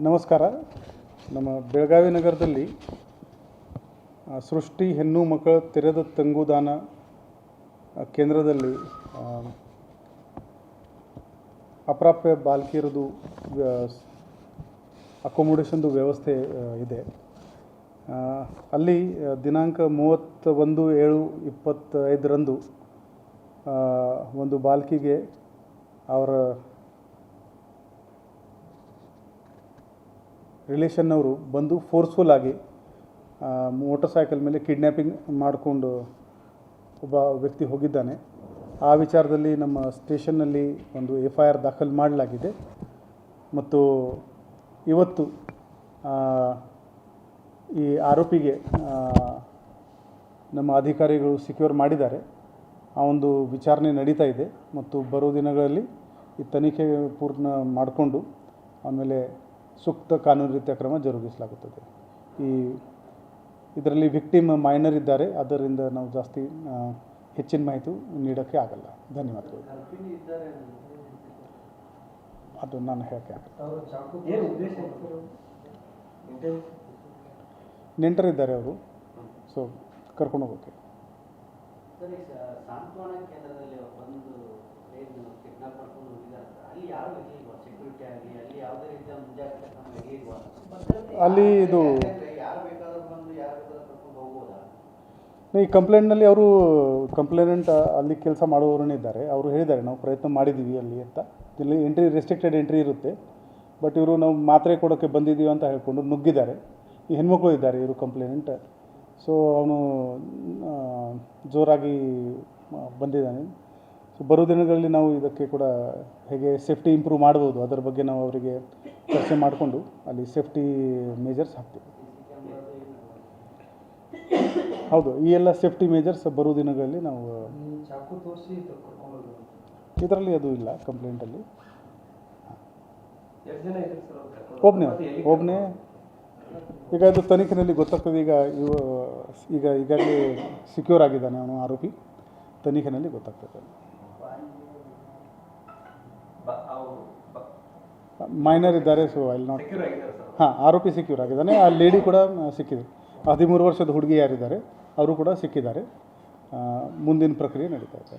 ನಮಸ್ಕಾರ. ನಮ್ಮ ಬೆಳಗಾವಿ ನಗರದಲ್ಲಿ ಸೃಷ್ಟಿ ಹೆಣ್ಣು ಮಕ್ಕಳ ತೆರೆದ ತಂಗುದಾನ ಕೇಂದ್ರದಲ್ಲಿ ಅಪ್ರಾಪ್ಯ ಬಾಲಕಿಯರದು ಅಕೊಮೊಡೇಷನ್ದು ವ್ಯವಸ್ಥೆ ಇದೆ. ಅಲ್ಲಿ ದಿನಾಂಕ 31/7/25ರಂದು ಒಂದು ಬಾಲಕಿಗೆ ಅವರ ರಿಲೇಷನ್ನವರು ಬಂದು ಫೋರ್ಸ್ಫುಲ್ ಆಗಿ ಮೋಟರ್ ಸೈಕಲ್ ಮೇಲೆ ಕಿಡ್ನ್ಯಾಪಿಂಗ್ ಮಾಡಿಕೊಂಡು ಒಬ್ಬ ವ್ಯಕ್ತಿ ಹೋಗಿದ್ದಾನೆ. ಆ ವಿಚಾರದಲ್ಲಿ ನಮ್ಮ ಸ್ಟೇಷನ್ನಲ್ಲಿ ಒಂದು FIR ದಾಖಲು ಮಾಡಲಾಗಿದೆ ಮತ್ತು ಇವತ್ತು ಈ ಆರೋಪಿಗೆ ನಮ್ಮ ಅಧಿಕಾರಿಗಳು ಸೆಕ್ಯೂರ್ ಮಾಡಿದ್ದಾರೆ. ಆ ಒಂದು ವಿಚಾರಣೆ ನಡೀತಾ ಇದೆ ಮತ್ತು ಬರೋ ದಿನಗಳಲ್ಲಿ ಈ ತನಿಖೆ ಪೂರ್ಣ ಮಾಡಿಕೊಂಡು ಆಮೇಲೆ ಸೂಕ್ತ ಕಾನೂನು ರೀತಿಯ ಕ್ರಮ ಜರುಗಿಸಲಾಗುತ್ತದೆ. ಇದರಲ್ಲಿ ವಿಕ್ಟಿಮ್ ಮೈನರ್ ಇದ್ದಾರೆ, ಅದರಿಂದ ನಾವು ಜಾಸ್ತಿ ಹೆಚ್ಚಿನ ಮಾಹಿತಿ ನೀಡೋಕ್ಕೆ ಆಗಲ್ಲ. ಧನ್ಯವಾದಗಳು. ಅದು ನಾನು ಹೇಳಕ್ಕೆ ನೆಂಟರಿದ್ದಾರೆ ಅವರು, ಸೊ ಕರ್ಕೊಂಡು ಹೋಗೋಕ್ಕೆ. ಅಲ್ಲಿ ಇದು ಈ ಕಂಪ್ಲೇಂಟ್ನಲ್ಲಿ ಅವರು ಕಂಪ್ಲೇನೆಂಟ್ ಅಲ್ಲಿ ಕೆಲಸ ಮಾಡುವವರೇ ಇದ್ದಾರೆ. ಅವರು ಹೇಳಿದ್ದಾರೆ ನಾವು ಪ್ರಯತ್ನ ಮಾಡಿದ್ದೀವಿ ಅಲ್ಲಿ ಅಂತ. ಇಲ್ಲಿ ಎಂಟ್ರಿ ರೆಸ್ಟ್ರಿಕ್ಟೆಡ್ ಎಂಟ್ರಿ ಇರುತ್ತೆ, ಬಟ್ ಇವರು ನಾವು ಮಾತ್ರೆ ಕೊಡೋಕ್ಕೆ ಬಂದಿದ್ದೀವಿ ಅಂತ ಹೇಳ್ಕೊಂಡು ನುಗ್ಗಿದ್ದಾರೆ. ಈ ಹೆಣ್ಮಕ್ಳು ಇದ್ದಾರೆ ಇವರು ಕಂಪ್ಲೇನೆಂಟ್. ಸೊ ಅವನು ಜೋರಾಗಿ ಬಂದಿದ್ದಾನೆ. ಸೊ ಬರೋ ದಿನಗಳಲ್ಲಿ ನಾವು ಇದಕ್ಕೆ ಕೂಡ ಹೇಗೆ ಸೇಫ್ಟಿ ಇಂಪ್ರೂವ್ ಮಾಡ್ಬೋದು ಅದರ ಬಗ್ಗೆ ನಾವು ಅವರಿಗೆ ಚರ್ಚೆ ಮಾಡಿಕೊಂಡು ಅಲ್ಲಿ ಸೇಫ್ಟಿ ಮೇಜರ್ಸ್ ಹಾಕ್ತೀವಿ. ಹೌದು, ಈ ಎಲ್ಲ ಸೇಫ್ಟಿ ಮೇಜರ್ಸ್ ಬರೋ ದಿನಗಳಲ್ಲಿ ನಾವು ಇದರಲ್ಲಿ ಅದು ಇಲ್ಲ ಕಂಪ್ಲೇಂಟಲ್ಲಿ. ಒಬ್ಬನೇ ಈಗ ಅದು ತನಿಖೆಯಲ್ಲಿ ಗೊತ್ತಾಗ್ತದೆ. ಈಗ ಈಗಾಗಲೇ ಸೆಕ್ಯೂರ್ ಆಗಿದ್ದಾನೆ ಅವನು ಆರೋಪಿ. ತನಿಖೆಯಲ್ಲಿ ಗೊತ್ತಾಗ್ತದೆ. ಮೈನರ್ ಇದ್ದಾರೆ, ಸೊ ಅಲ್ಲಿ ನಾಟ್. ಆರೋಪಿ ಸೆಕ್ಯೂರ್ ಆಗಿದ್ದಾನೆ. ಆ ಲೇಡಿ ಕೂಡ ಸಿಕ್ಕಿದೆ. 13 ವರ್ಷದ ಹುಡುಗಿ ಯಾರಿದ್ದಾರೆ ಅವರು ಕೂಡ ಸಿಕ್ಕಿದ್ದಾರೆ. ಮುಂದಿನ ಪ್ರಕ್ರಿಯೆ ನಡೀತಾ ಇದೆ.